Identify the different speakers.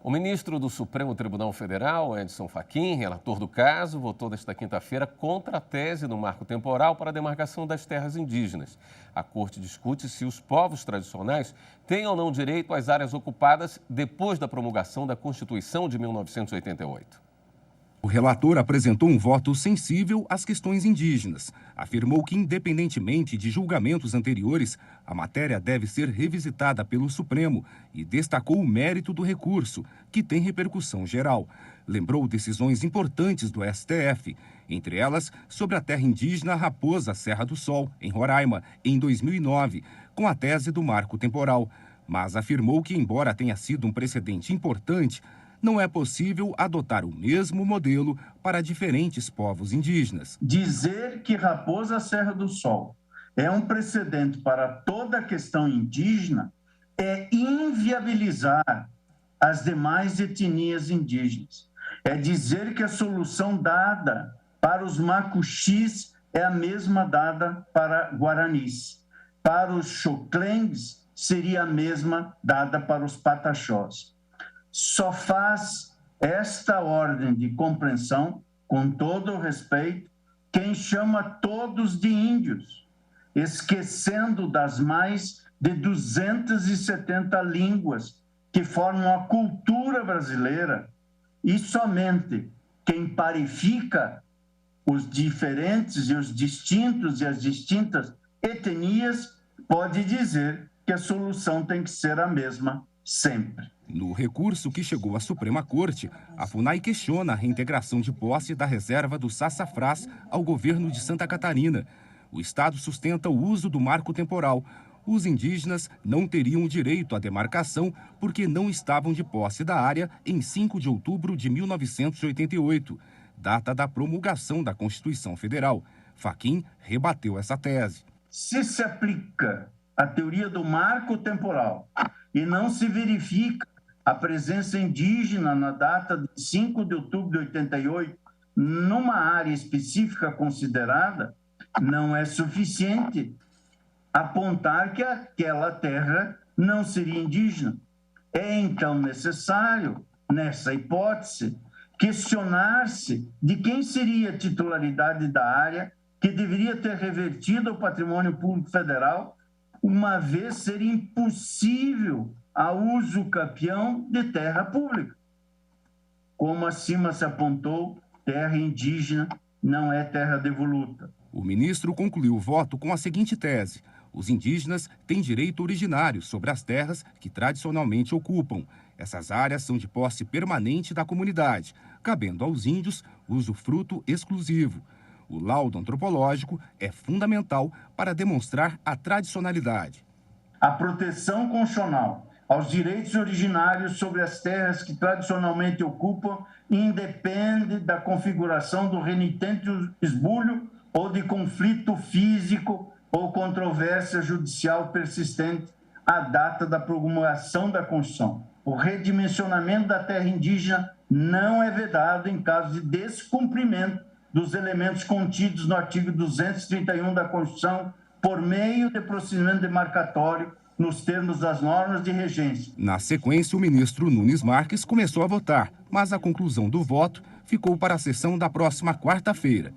Speaker 1: O ministro do Supremo Tribunal Federal, Edson Fachin, relator do caso, votou nesta quinta-feira contra a tese do marco temporal para a demarcação das terras indígenas. A corte discute se os povos tradicionais têm ou não direito às áreas ocupadas depois da promulgação da Constituição de 1988.
Speaker 2: O relator apresentou um voto sensível às questões indígenas. Afirmou que, independentemente de julgamentos anteriores, a matéria deve ser revisitada pelo Supremo e destacou o mérito do recurso, que tem repercussão geral. Lembrou decisões importantes do STF, entre elas sobre a terra indígena Raposa Serra do Sol, em Roraima, em 2009, com a tese do marco temporal. Mas afirmou que, embora tenha sido um precedente importante, não é possível adotar o mesmo modelo para diferentes povos indígenas.
Speaker 3: Dizer que Raposa Serra do Sol é um precedente para toda a questão indígena é inviabilizar as demais etnias indígenas. É dizer que a solução dada para os macuxis é a mesma dada para guaranis. Para os xoclengues seria a mesma dada para os pataxós. Só faz esta ordem de compreensão, com todo o respeito, quem chama todos de índios, esquecendo das mais de 270 línguas que formam a cultura brasileira, e somente quem parifica os diferentes e os distintos e as distintas etnias pode dizer que a solução tem que ser a mesma sempre.
Speaker 2: No recurso que chegou à Suprema Corte, a FUNAI questiona a reintegração de posse da reserva do Sassafrás ao governo de Santa Catarina. O Estado sustenta o uso do marco temporal. Os indígenas não teriam direito à demarcação porque não estavam de posse da área em 5 de outubro de 1988, data da promulgação da Constituição Federal. Fachin rebateu essa tese.
Speaker 3: Se aplica a teoria do marco temporal e não se verifica a presença indígena na data de 5 de outubro de 88 numa área específica considerada, não é suficiente apontar que aquela terra não seria indígena. É então necessário, nessa hipótese, questionar-se de quem seria a titularidade da área que deveria ter revertido ao patrimônio público federal, uma vez ser impossível a uso capião de terra pública. Como acima se apontou, terra indígena não é terra devoluta.
Speaker 2: O ministro concluiu o voto com a seguinte tese: os indígenas têm direito originário sobre as terras que tradicionalmente ocupam. Essas áreas são de posse permanente da comunidade, cabendo aos índios usufruto exclusivo. O laudo antropológico é fundamental para demonstrar a tradicionalidade.
Speaker 3: A proteção constitucional aos direitos originários sobre as terras que tradicionalmente ocupam independe da configuração do renitente esbulho ou de conflito físico ou controvérsia judicial persistente à data da promulgação da Constituição. O redimensionamento da terra indígena não é vedado em caso de descumprimento dos elementos contidos no artigo 231 da Constituição por meio de procedimento demarcatório nos termos das normas de regência.
Speaker 2: Na sequência, o ministro Nunes Marques começou a votar, mas a conclusão do voto ficou para a sessão da próxima quarta-feira.